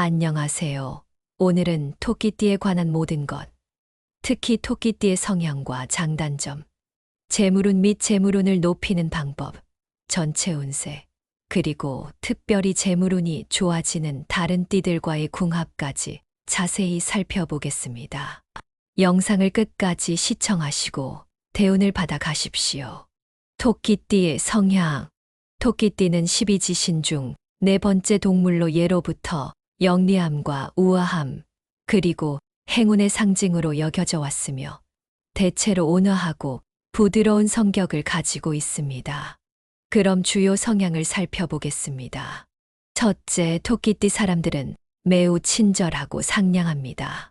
안녕하세요. 오늘은 토끼띠에 관한 모든 것, 특히 토끼띠의 성향과 장단점, 재물운 및 재물운을 높이는 방법, 전체 운세, 그리고 특별히 재물운이 좋아지는 다른 띠들과의 궁합까지 자세히 살펴보겠습니다. 영상을 끝까지 시청하시고 대운을 받아 가십시오. 토끼띠의 성향. 토끼띠는 12지신 중 네 번째 동물로 예로부터 영리함과 우아함, 그리고 행운의 상징으로 여겨져 왔으며 대체로 온화하고 부드러운 성격을 가지고 있습니다. 그럼 주요 성향을 살펴보겠습니다. 첫째, 토끼띠 사람들은 매우 친절하고 상냥합니다.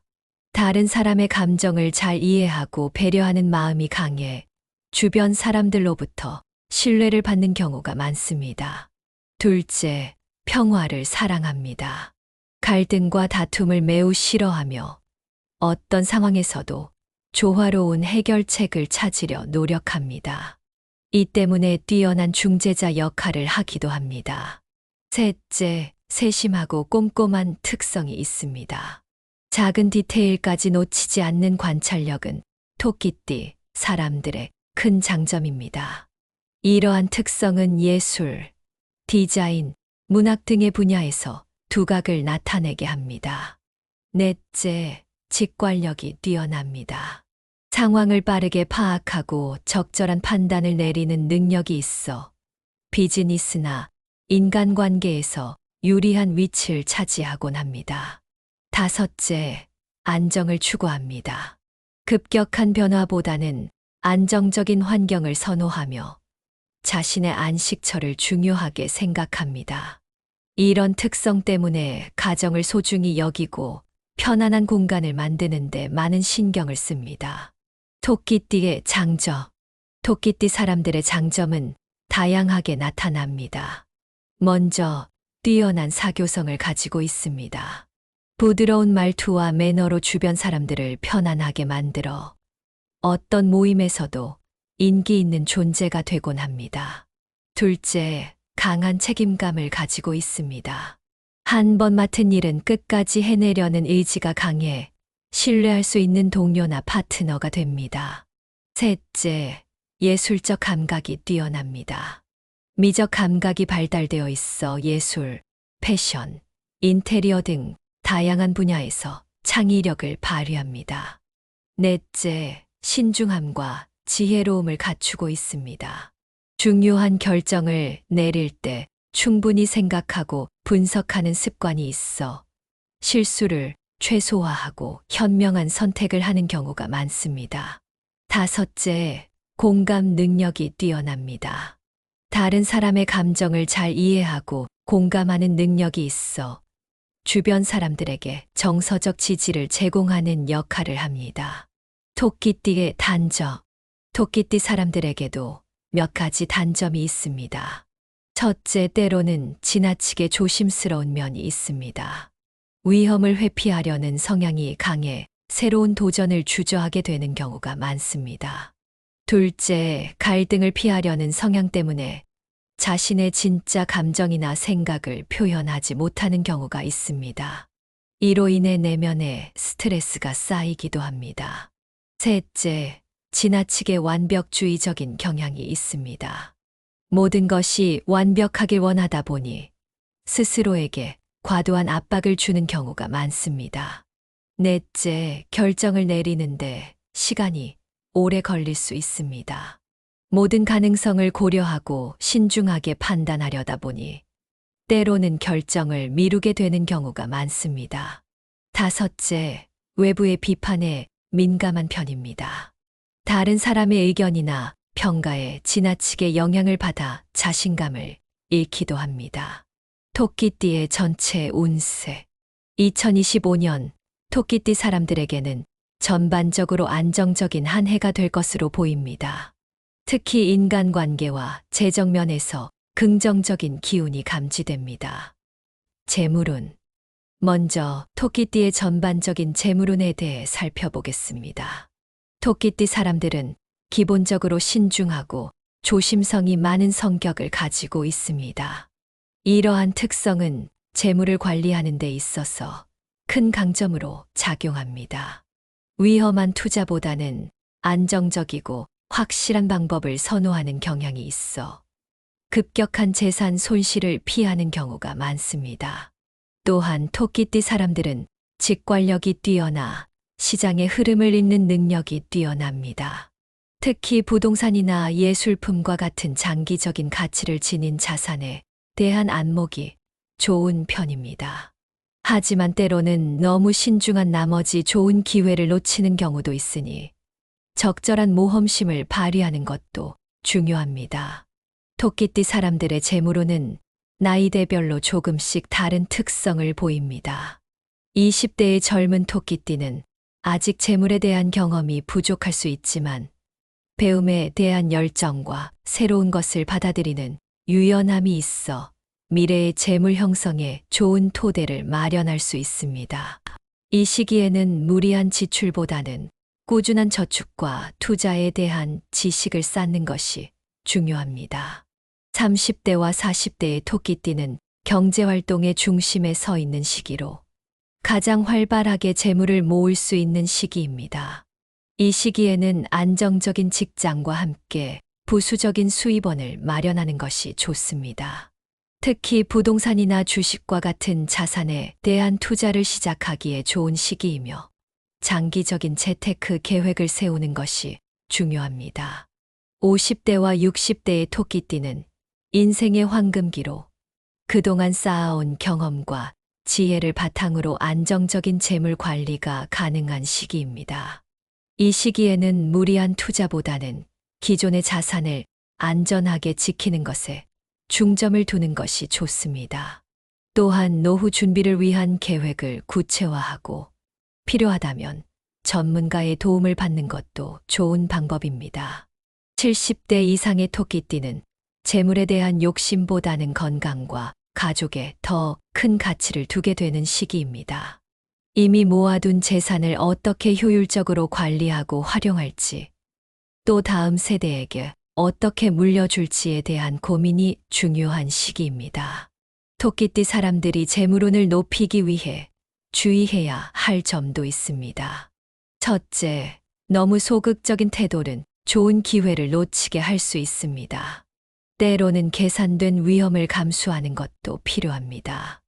다른 사람의 감정을 잘 이해하고 배려하는 마음이 강해 주변 사람들로부터 신뢰를 받는 경우가 많습니다. 둘째, 평화를 사랑합니다. 갈등과 다툼을 매우 싫어하며 어떤 상황에서도 조화로운 해결책을 찾으려 노력합니다. 이 때문에 뛰어난 중재자 역할을 하기도 합니다. 셋째, 세심하고 꼼꼼한 특성이 있습니다. 작은 디테일까지 놓치지 않는 관찰력은 토끼띠 사람들의 큰 장점입니다. 이러한 특성은 예술, 디자인, 문학 등의 분야에서 두각을 나타내게 합니다. 넷째, 직관력이 뛰어납니다. 상황을 빠르게 파악하고 적절한 판단을 내리는 능력이 있어 비즈니스나 인간관계에서 유리한 위치를 차지하곤 합니다. 다섯째, 안정을 추구합니다. 급격한 변화보다는 안정적인 환경을 선호하며 자신의 안식처를 중요하게 생각합니다. 이런 특성 때문에 가정을 소중히 여기고 편안한 공간을 만드는 데 많은 신경을 씁니다. 토끼띠의 장점. 토끼띠 사람들의 장점은 다양하게 나타납니다. 먼저, 뛰어난 사교성을 가지고 있습니다. 부드러운 말투와 매너로 주변 사람들을 편안하게 만들어 어떤 모임에서도 인기 있는 존재가 되곤 합니다. 둘째, 강한 책임감을 가지고 있습니다. 한 번 맡은 일은 끝까지 해내려는 의지가 강해 신뢰할 수 있는 동료나 파트너가 됩니다. 셋째, 예술적 감각이 뛰어납니다. 미적 감각이 발달되어 있어 예술, 패션, 인테리어 등 다양한 분야에서 창의력을 발휘합니다. 넷째, 신중함과 지혜로움을 갖추고 있습니다. 중요한 결정을 내릴 때 충분히 생각하고 분석하는 습관이 있어 실수를 최소화하고 현명한 선택을 하는 경우가 많습니다. 다섯째, 공감 능력이 뛰어납니다. 다른 사람의 감정을 잘 이해하고 공감하는 능력이 있어 주변 사람들에게 정서적 지지를 제공하는 역할을 합니다. 토끼띠의 단점. 토끼띠 사람들에게도 몇 가지 단점이 있습니다. 첫째, 때로는 지나치게 조심스러운 면이 있습니다. 위험을 회피하려는 성향이 강해 새로운 도전을 주저하게 되는 경우가 많습니다. 둘째, 갈등을 피하려는 성향 때문에 자신의 진짜 감정이나 생각을 표현하지 못하는 경우가 있습니다. 이로 인해 내면에 스트레스가 쌓이기도 합니다. 셋째, 지나치게 완벽주의적인 경향이 있습니다. 모든 것이 완벽하길 원하다 보니 스스로에게 과도한 압박을 주는 경우가 많습니다. 넷째, 결정을 내리는데 시간이 오래 걸릴 수 있습니다. 모든 가능성을 고려하고 신중하게 판단하려다 보니 때로는 결정을 미루게 되는 경우가 많습니다. 다섯째, 외부의 비판에 민감한 편입니다. 다른 사람의 의견이나 평가에 지나치게 영향을 받아 자신감을 잃기도 합니다. 토끼띠의 전체 운세. 2025년 토끼띠 사람들에게는 전반적으로 안정적인 한 해가 될 것으로 보입니다. 특히 인간관계와 재정 면에서 긍정적인 기운이 감지됩니다. 재물운. 먼저 토끼띠의 전반적인 재물운에 대해 살펴보겠습니다. 토끼띠 사람들은 기본적으로 신중하고 조심성이 많은 성격을 가지고 있습니다. 이러한 특성은 재물을 관리하는 데 있어서 큰 강점으로 작용합니다. 위험한 투자보다는 안정적이고 확실한 방법을 선호하는 경향이 있어 급격한 재산 손실을 피하는 경우가 많습니다. 또한 토끼띠 사람들은 직관력이 뛰어나 시장의 흐름을 잇는 능력이 뛰어납니다. 특히 부동산이나 예술품과 같은 장기적인 가치를 지닌 자산에 대한 안목이 좋은 편입니다. 하지만 때로는 너무 신중한 나머지 좋은 기회를 놓치는 경우도 있으니 적절한 모험심을 발휘하는 것도 중요합니다. 토끼띠 사람들의 재물운은 나이대별로 조금씩 다른 특성을 보입니다. 20대의 젊은 토끼띠는 아직 재물에 대한 경험이 부족할 수 있지만 배움에 대한 열정과 새로운 것을 받아들이는 유연함이 있어 미래의 재물 형성에 좋은 토대를 마련할 수 있습니다. 이 시기에는 무리한 지출보다는 꾸준한 저축과 투자에 대한 지식을 쌓는 것이 중요합니다. 30대와 40대의 토끼띠는 경제활동의 중심에 서 있는 시기로 가장 활발하게 재물을 모을 수 있는 시기입니다. 이 시기에는 안정적인 직장과 함께 부수적인 수입원을 마련하는 것이 좋습니다. 특히 부동산이나 주식과 같은 자산에 대한 투자를 시작하기에 좋은 시기이며 장기적인 재테크 계획을 세우는 것이 중요합니다. 50대와 60대의 토끼띠는 인생의 황금기로 그동안 쌓아온 경험과 지혜를 바탕으로 안정적인 재물 관리가 가능한 시기입니다. 이 시기에는 무리한 투자보다는 기존의 자산을 안전하게 지키는 것에 중점을 두는 것이 좋습니다. 또한 노후 준비를 위한 계획을 구체화하고 필요하다면 전문가의 도움을 받는 것도 좋은 방법입니다. 70대 이상의 토끼띠는 재물에 대한 욕심보다는 건강과 가족에 더 큰 가치를 두게 되는 시기입니다. 이미 모아둔 재산을 어떻게 효율적으로 관리하고 활용할지, 또 다음 세대에게 어떻게 물려줄지에 대한 고민이 중요한 시기입니다. 토끼띠 사람들이 재물운을 높이기 위해 주의해야 할 점도 있습니다. 첫째, 너무 소극적인 태도는 좋은 기회를 놓치게 할 수 있습니다. 때로는 계산된 위험을 감수하는 것도 필요합니다.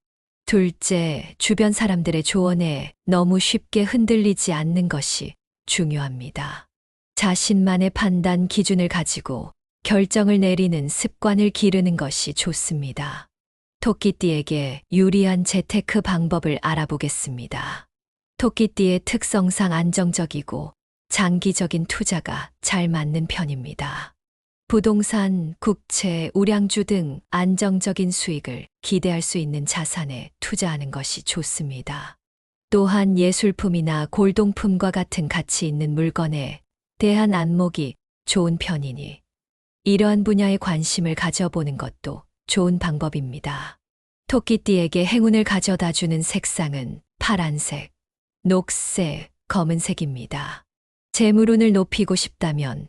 둘째, 주변 사람들의 조언에 너무 쉽게 흔들리지 않는 것이 중요합니다. 자신만의 판단 기준을 가지고 결정을 내리는 습관을 기르는 것이 좋습니다. 토끼띠에게 유리한 재테크 방법을 알아보겠습니다. 토끼띠의 특성상 안정적이고 장기적인 투자가 잘 맞는 편입니다. 부동산, 국채, 우량주 등 안정적인 수익을 기대할 수 있는 자산에 투자하는 것이 좋습니다. 또한 예술품이나 골동품과 같은 가치 있는 물건에 대한 안목이 좋은 편이니 이러한 분야에 관심을 가져보는 것도 좋은 방법입니다. 토끼띠에게 행운을 가져다 주는 색상은 파란색, 녹색, 검은색입니다. 재물운을 높이고 싶다면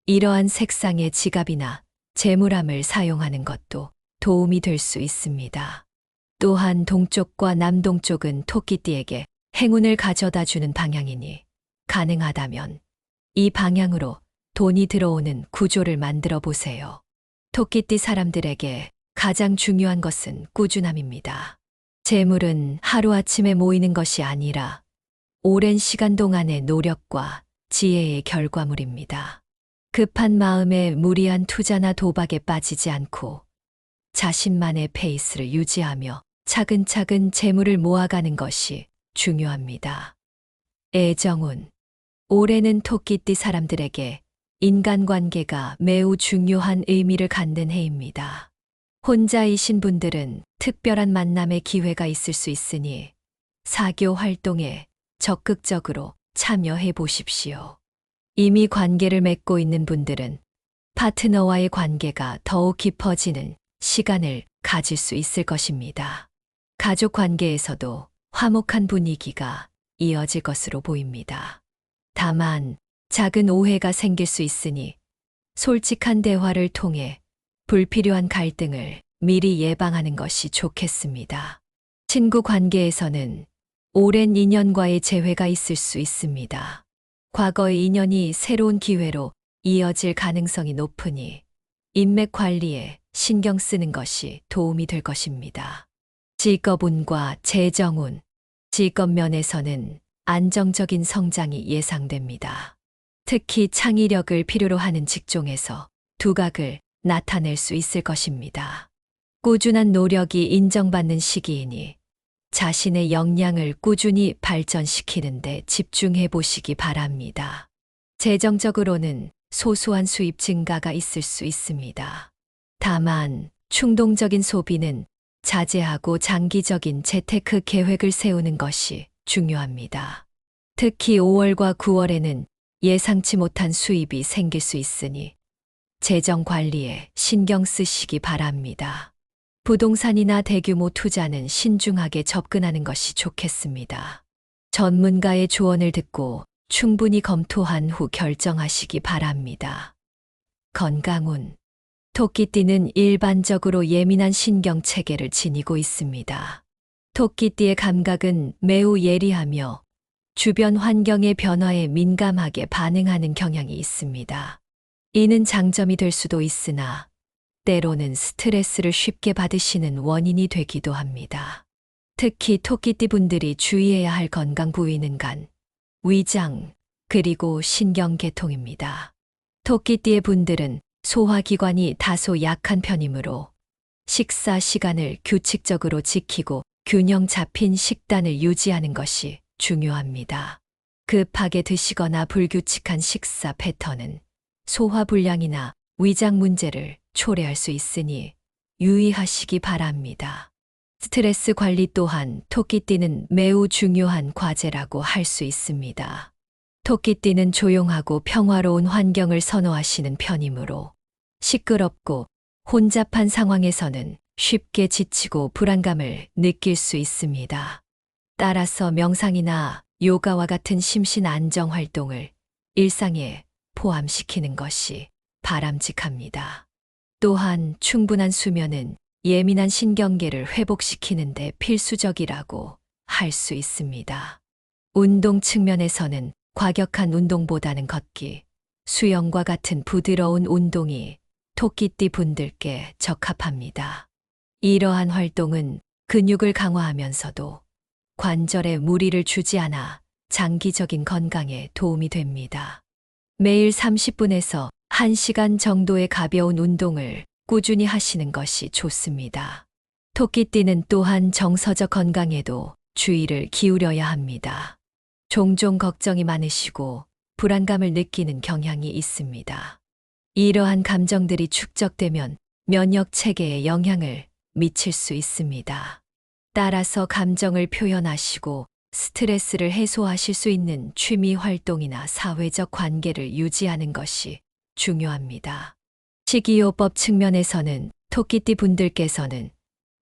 이러한 색상의 지갑이나 재물함을 사용하는 것도 도움이 될 수 있습니다. 또한 동쪽과 남동쪽은 토끼띠에게 행운을 가져다 주는 방향이니 가능하다면 이 방향으로 돈이 들어오는 구조를 만들어 보세요. 토끼띠 사람들에게 가장 중요한 것은 꾸준함입니다. 재물은 하루아침에 모이는 것이 아니라 오랜 시간 동안의 노력과 지혜의 결과물입니다. 급한 마음에 무리한 투자나 도박에 빠지지 않고 자신만의 페이스를 유지하며 차근차근 재물을 모아가는 것이 중요합니다. 애정운. 올해는 토끼띠 사람들에게 인간관계가 매우 중요한 의미를 갖는 해입니다. 혼자이신 분들은 특별한 만남의 기회가 있을 수 있으니 사교 활동에 적극적으로 참여해 보십시오. 이미 관계를 맺고 있는 분들은 파트너와의 관계가 더욱 깊어지는 시간을 가질 수 있을 것입니다. 가족 관계에서도 화목한 분위기가 이어질 것으로 보입니다. 다만 작은 오해가 생길 수 있으니 솔직한 대화를 통해 불필요한 갈등을 미리 예방하는 것이 좋겠습니다. 친구 관계에서는 오랜 인연과의 재회가 있을 수 있습니다. 과거의 인연이 새로운 기회로 이어질 가능성이 높으니 인맥 관리에 신경 쓰는 것이 도움이 될 것입니다. 직업운과 재정운, 직업 면에서는 안정적인 성장이 예상됩니다. 특히 창의력을 필요로 하는 직종에서 두각을 나타낼 수 있을 것입니다. 꾸준한 노력이 인정받는 시기이니 자신의 역량을 꾸준히 발전시키는 데 집중해 보시기 바랍니다. 재정적으로는 소소한 수입 증가가 있을 수 있습니다. 다만 충동적인 소비는 자제하고 장기적인 재테크 계획을 세우는 것이 중요합니다. 특히 5월과 9월에는 예상치 못한 수입이 생길 수 있으니 재정 관리에 신경 쓰시기 바랍니다. 부동산이나 대규모 투자는 신중하게 접근하는 것이 좋겠습니다. 전문가의 조언을 듣고 충분히 검토한 후 결정하시기 바랍니다. 건강운. 토끼띠는 일반적으로 예민한 신경 체계를 지니고 있습니다. 토끼띠의 감각은 매우 예리하며 주변 환경의 변화에 민감하게 반응하는 경향이 있습니다. 이는 장점이 될 수도 있으나 때로는 스트레스를 쉽게 받으시는 원인이 되기도 합니다. 특히 토끼띠 분들이 주의해야 할 건강 부위는 간, 위장, 그리고 신경계통입니다. 토끼띠의 분들은 소화기관이 다소 약한 편이므로 식사 시간을 규칙적으로 지키고 균형 잡힌 식단을 유지하는 것이 중요합니다. 급하게 드시거나 불규칙한 식사 패턴은 소화불량이나 위장 문제를 초래할 수 있으니 유의하시기 바랍니다. 스트레스 관리 또한 토끼띠는 매우 중요한 과제라고 할 수 있습니다. 토끼띠는 조용하고 평화로운 환경을 선호하시는 편이므로 시끄럽고 혼잡한 상황에서는 쉽게 지치고 불안감을 느낄 수 있습니다. 따라서 명상이나 요가와 같은 심신 안정 활동을 일상에 포함시키는 것이 바람직합니다. 또한 충분한 수면은 예민한 신경계를 회복시키는 데 필수적이라고 할 수 있습니다. 운동 측면에서는 과격한 운동보다는 걷기, 수영과 같은 부드러운 운동이 토끼띠 분들께 적합합니다. 이러한 활동은 근육을 강화하면서도 관절에 무리를 주지 않아 장기적인 건강에 도움이 됩니다. 매일 30분에서 1시간 정도의 가벼운 운동을 꾸준히 하시는 것이 좋습니다. 토끼띠는 또한 정서적 건강에도 주의를 기울여야 합니다. 종종 걱정이 많으시고 불안감을 느끼는 경향이 있습니다. 이러한 감정들이 축적되면 면역 체계에 영향을 미칠 수 있습니다. 따라서 감정을 표현하시고 스트레스를 해소하실 수 있는 취미 활동이나 사회적 관계를 유지하는 것이 중요합니다. 식이요법 측면에서는 토끼띠 분들께서는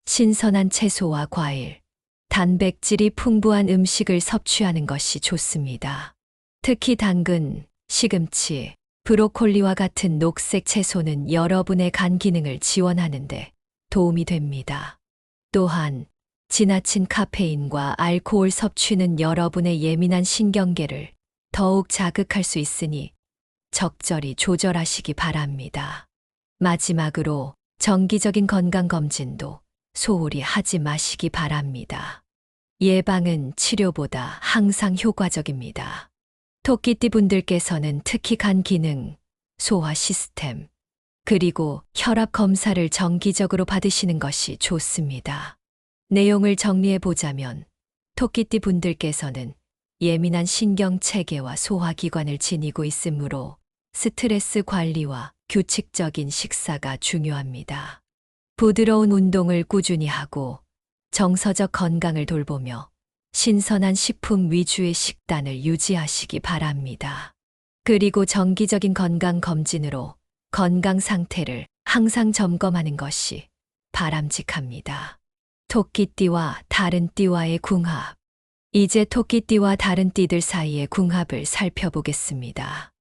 신선한 채소와 과일, 단백질이 풍부한 음식을 섭취하는 것이 좋습니다. 특히 당근, 시금치, 브로콜리와 같은 녹색 채소는 여러분의 간 기능을 지원하는데 도움이 됩니다. 또한 지나친 카페인과 알코올 섭취는 여러분의 예민한 신경계를 더욱 자극할 수 있으니 적절히 조절하시기 바랍니다. 마지막으로 정기적인 건강검진도 소홀히 하지 마시기 바랍니다. 예방은 치료보다 항상 효과적입니다. 토끼띠 분들께서는 특히 간 기능, 소화 시스템, 그리고 혈압 검사를 정기적으로 받으시는 것이 좋습니다. 내용을 정리해 보자면 토끼띠 분들께서는 예민한 신경 체계와 소화기관을 지니고 있으므로 스트레스 관리와 규칙적인 식사가 중요합니다. 부드러운 운동을 꾸준히 하고 정서적 건강을 돌보며 신선한 식품 위주의 식단을 유지하시기 바랍니다. 그리고 정기적인 건강 검진으로 건강 상태를 항상 점검하는 것이 바람직합니다. 토끼띠와 다른 띠와의 궁합. 이제 토끼띠와 다른 띠들 사이의 궁합을 살펴보겠습니다.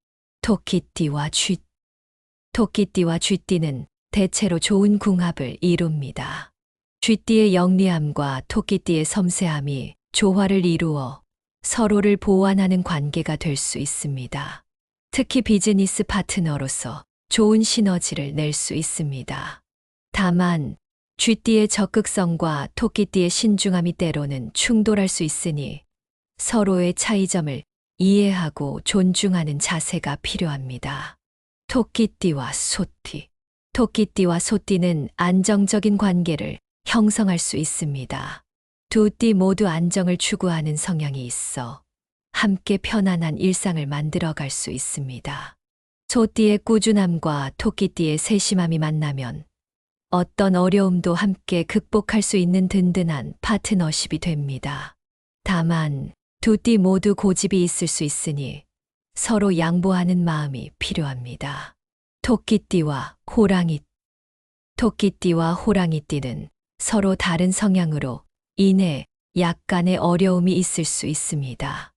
토끼띠와 쥐. 토끼띠와 쥐띠는 대체로 좋은 궁합을 이룹니다. 쥐띠의 영리함과 토끼띠의 섬세함이 조화를 이루어 서로를 보완하는 관계가 될 수 있습니다. 특히 비즈니스 파트너로서 좋은 시너지를 낼 수 있습니다. 다만, 쥐띠의 적극성과 토끼띠의 신중함이 때로는 충돌할 수 있으니 서로의 차이점을 이해하고 존중하는 자세가 필요합니다. 토끼띠와 소띠. 토끼띠와 소띠는 안정적인 관계를 형성할 수 있습니다. 두 띠 모두 안정을 추구하는 성향이 있어 함께 편안한 일상을 만들어 갈 수 있습니다. 소띠의 꾸준함과 토끼띠의 세심함이 만나면 어떤 어려움도 함께 극복할 수 있는 든든한 파트너십이 됩니다. 다만 두 띠 모두 고집이 있을 수 있으니 서로 양보하는 마음이 필요합니다. 토끼띠와 호랑이. 토끼띠와 호랑이띠는 서로 다른 성향으로 인해 약간의 어려움이 있을 수 있습니다.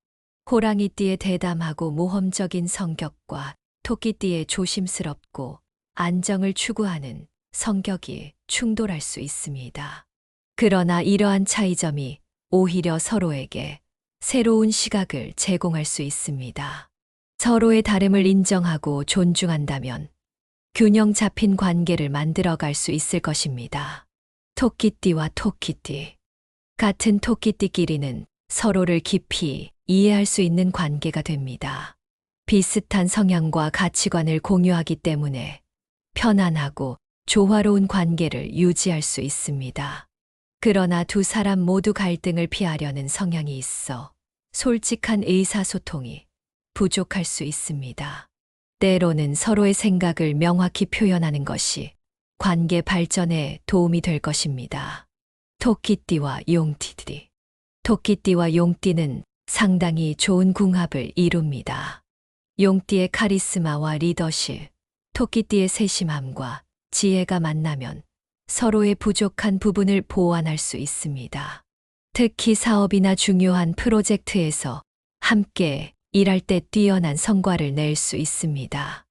호랑이띠의 대담하고 모험적인 성격과 토끼띠의 조심스럽고 안정을 추구하는 성격이 충돌할 수 있습니다. 그러나 이러한 차이점이 오히려 서로에게 새로운 시각을 제공할 수 있습니다. 서로의 다름을 인정하고 존중한다면 균형 잡힌 관계를 만들어 갈 수 있을 것입니다. 토끼띠와 토끼띠. 같은 토끼띠끼리는 서로를 깊이 이해할 수 있는 관계가 됩니다. 비슷한 성향과 가치관을 공유하기 때문에 편안하고 조화로운 관계를 유지할 수 있습니다. 그러나 두 사람 모두 갈등을 피하려는 성향이 있어 솔직한 의사소통이 부족할 수 있습니다. 때로는 서로의 생각을 명확히 표현하는 것이 관계 발전에 도움이 될 것입니다. 토끼띠와 용띠. 토끼띠와 용띠는 상당히 좋은 궁합을 이룹니다. 용띠의 카리스마와 리더십, 토끼띠의 세심함과 지혜가 만나면 서로의 부족한 부분을 보완할 수 있습니다. 특히 사업이나 중요한 프로젝트에서 함께 일할 때 뛰어난 성과를 낼 수 있습니다.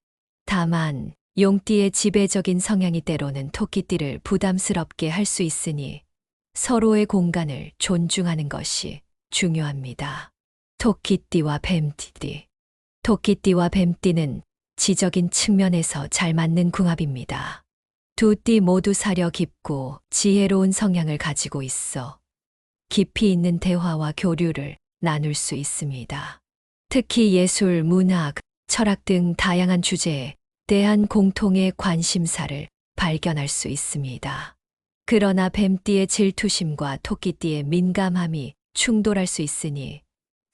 다만 용띠의 지배적인 성향이 때로는 토끼띠를 부담스럽게 할 수 있으니 서로의 공간을 존중하는 것이 중요합니다. 토끼띠와 뱀띠. 토끼띠와 뱀띠는 지적인 측면에서 잘 맞는 궁합입니다. 두 띠 모두 사려 깊고 지혜로운 성향을 가지고 있어 깊이 있는 대화와 교류를 나눌 수 있습니다. 특히 예술, 문학, 철학 등 다양한 주제에 대한 공통의 관심사를 발견할 수 있습니다. 그러나 뱀띠의 질투심과 토끼띠의 민감함이 충돌할 수 있으니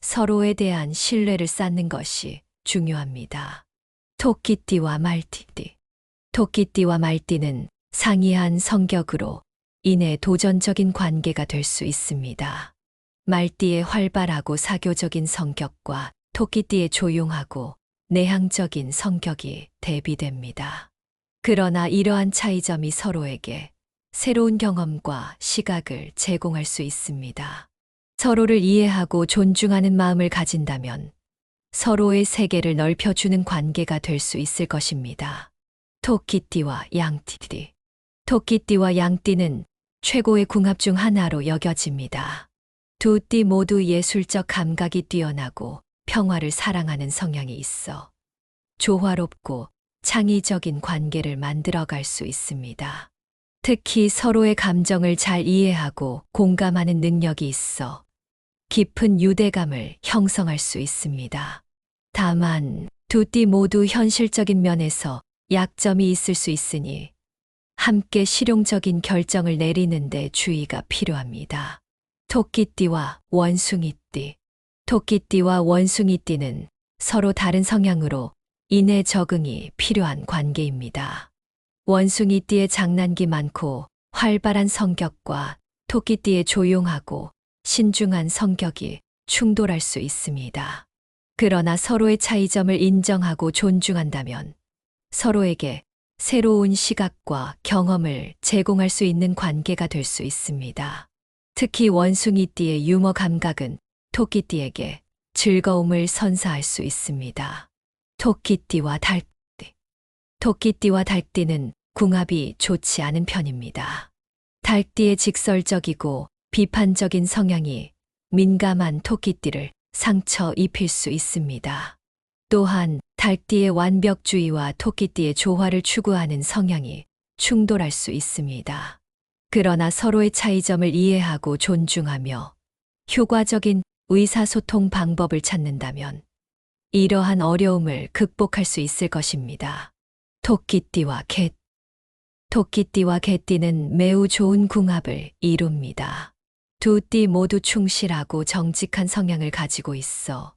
서로에 대한 신뢰를 쌓는 것이 중요합니다. 토끼띠와 말띠. 토끼띠와 말띠는 상이한 성격으로 인해 도전적인 관계가 될 수 있습니다. 말띠의 활발하고 사교적인 성격과 토끼띠의 조용하고 내향적인 성격이 대비됩니다. 그러나 이러한 차이점이 서로에게 새로운 경험과 시각을 제공할 수 있습니다. 서로를 이해하고 존중하는 마음을 가진다면 서로의 세계를 넓혀주는 관계가 될 수 있을 것입니다. 토끼띠와 양띠. 토끼띠와 양띠는 최고의 궁합 중 하나로 여겨집니다. 두 띠 모두 예술적 감각이 뛰어나고 평화를 사랑하는 성향이 있어 조화롭고 창의적인 관계를 만들어갈 수 있습니다. 특히 서로의 감정을 잘 이해하고 공감하는 능력이 있어 깊은 유대감을 형성할 수 있습니다. 다만 두 띠 모두 현실적인 면에서 약점이 있을 수 있으니 함께 실용적인 결정을 내리는 데 주의가 필요합니다. 토끼띠와 원숭이띠. 토끼띠와 원숭이띠는 서로 다른 성향으로 인해 적응이 필요한 관계입니다. 원숭이띠의 장난기 많고 활발한 성격과 토끼띠의 조용하고 신중한 성격이 충돌할 수 있습니다. 그러나 서로의 차이점을 인정하고 존중한다면 서로에게 새로운 시각과 경험을 제공할 수 있는 관계가 될 수 있습니다. 특히 원숭이띠의 유머 감각은 토끼띠에게 즐거움을 선사할 수 있습니다. 토끼띠와 닭띠. 토끼띠와 닭띠는 궁합이 좋지 않은 편입니다. 달띠의 직설적이고 비판적인 성향이 민감한 토끼띠를 상처 입힐 수 있습니다. 또한 달띠의 완벽주의와 토끼띠의 조화를 추구하는 성향이 충돌할 수 있습니다. 그러나 서로의 차이점을 이해하고 존중하며 효과적인 의사소통 방법을 찾는다면 이러한 어려움을 극복할 수 있을 것입니다. 토끼띠와 개. 토끼띠와 개띠는 매우 좋은 궁합을 이룹니다. 두 띠 모두 충실하고 정직한 성향을 가지고 있어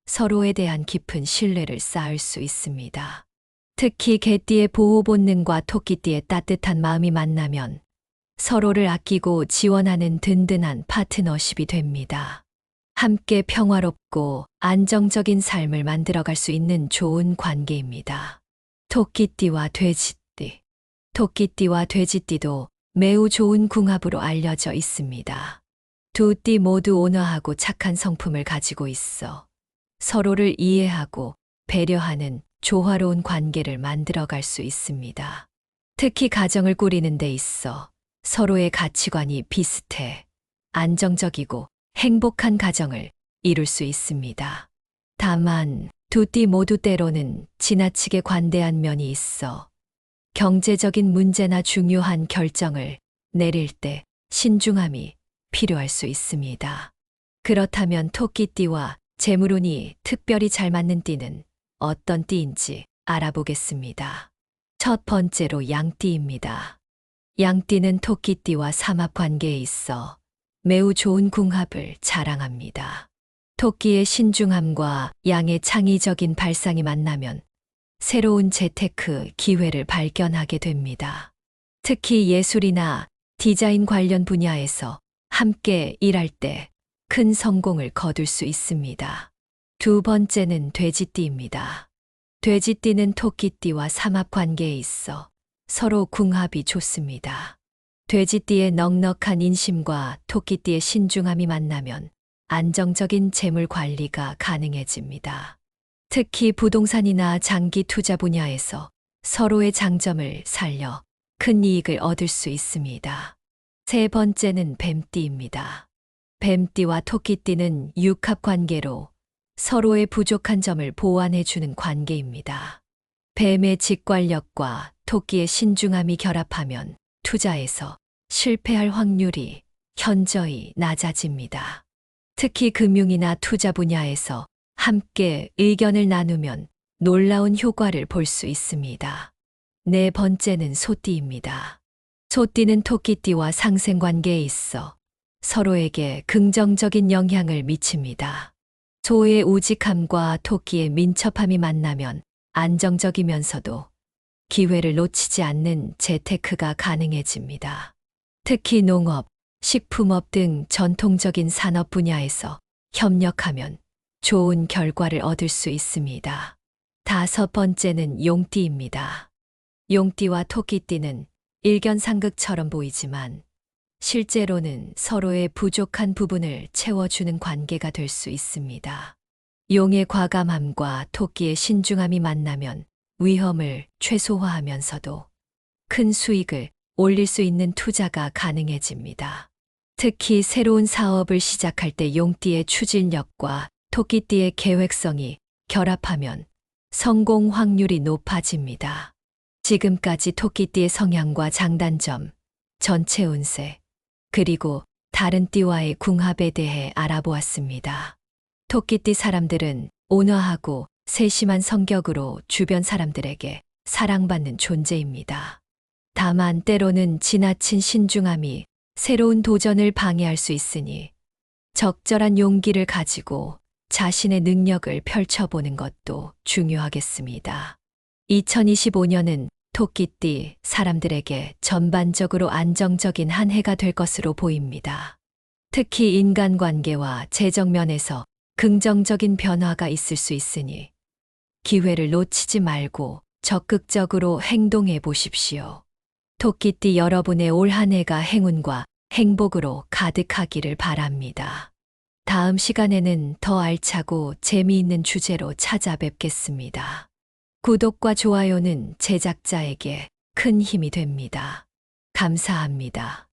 서로에 대한 깊은 신뢰를 쌓을 수 있습니다. 특히 개띠의 보호 본능과 토끼띠의 따뜻한 마음이 만나면 서로를 아끼고 지원하는 든든한 파트너십이 됩니다. 함께 평화롭고 안정적인 삶을 만들어갈 수 있는 좋은 관계입니다. 토끼띠와 돼지띠. 토끼띠와 돼지띠도 매우 좋은 궁합으로 알려져 있습니다. 두 띠 모두 온화하고 착한 성품을 가지고 있어 서로를 이해하고 배려하는 조화로운 관계를 만들어갈 수 있습니다. 특히 가정을 꾸리는 데 있어 서로의 가치관이 비슷해 안정적이고 행복한 가정을 이룰 수 있습니다. 다만 두 띠 모두 때로는 지나치게 관대한 면이 있어 경제적인 문제나 중요한 결정을 내릴 때 신중함이 필요할 수 있습니다. 그렇다면 토끼띠와 재물운이 특별히 잘 맞는 띠는 어떤 띠인지 알아보겠습니다. 첫 번째로 양띠입니다. 양띠는 토끼띠와 삼합 관계에 있어 매우 좋은 궁합을 자랑합니다. 토끼의 신중함과 양의 창의적인 발상이 만나면 새로운 재테크 기회를 발견하게 됩니다. 특히 예술이나 디자인 관련 분야에서 함께 일할 때 큰 성공을 거둘 수 있습니다. 두 번째는 돼지띠입니다. 돼지띠는 토끼띠와 삼합 관계에 있어 서로 궁합이 좋습니다. 돼지띠의 넉넉한 인심과 토끼띠의 신중함이 만나면 안정적인 재물 관리가 가능해집니다. 특히 부동산이나 장기 투자 분야에서 서로의 장점을 살려 큰 이익을 얻을 수 있습니다. 세 번째는 뱀띠입니다. 뱀띠와 토끼띠는 육합 관계로 서로의 부족한 점을 보완해주는 관계입니다. 뱀의 직관력과 토끼의 신중함이 결합하면 투자에서 실패할 확률이 현저히 낮아집니다. 특히 금융이나 투자 분야에서 함께 의견을 나누면 놀라운 효과를 볼 수 있습니다. 네 번째는 소띠입니다. 소띠는 토끼띠와 상생관계에 있어 서로에게 긍정적인 영향을 미칩니다. 소의 우직함과 토끼의 민첩함이 만나면 안정적이면서도 기회를 놓치지 않는 재테크가 가능해집니다. 특히 농업, 식품업 등 전통적인 산업 분야에서 협력하면 좋은 결과를 얻을 수 있습니다. 다섯 번째는 용띠입니다. 용띠와 토끼띠는 일견상극처럼 보이지만 실제로는 서로의 부족한 부분을 채워주는 관계가 될 수 있습니다. 용의 과감함과 토끼의 신중함이 만나면 위험을 최소화하면서도 큰 수익을 올릴 수 있는 투자가 가능해집니다. 특히 새로운 사업을 시작할 때 용띠의 추진력과 토끼띠의 계획성이 결합하면 성공 확률이 높아집니다. 지금까지 토끼띠의 성향과 장단점, 전체 운세, 그리고 다른 띠와의 궁합에 대해 알아보았습니다. 토끼띠 사람들은 온화하고 세심한 성격으로 주변 사람들에게 사랑받는 존재입니다. 다만 때로는 지나친 신중함이 새로운 도전을 방해할 수 있으니 적절한 용기를 가지고 자신의 능력을 펼쳐보는 것도 중요하겠습니다. 2025년은 토끼띠 사람들에게 전반적으로 안정적인 한 해가 될 것으로 보입니다. 특히 인간관계와 재정 면에서 긍정적인 변화가 있을 수 있으니 기회를 놓치지 말고 적극적으로 행동해 보십시오. 토끼띠 여러분의 올 한 해가 행운과 행복으로 가득하기를 바랍니다. 다음 시간에는 더 알차고 재미있는 주제로 찾아뵙겠습니다. 구독과 좋아요는 제작자에게 큰 힘이 됩니다. 감사합니다.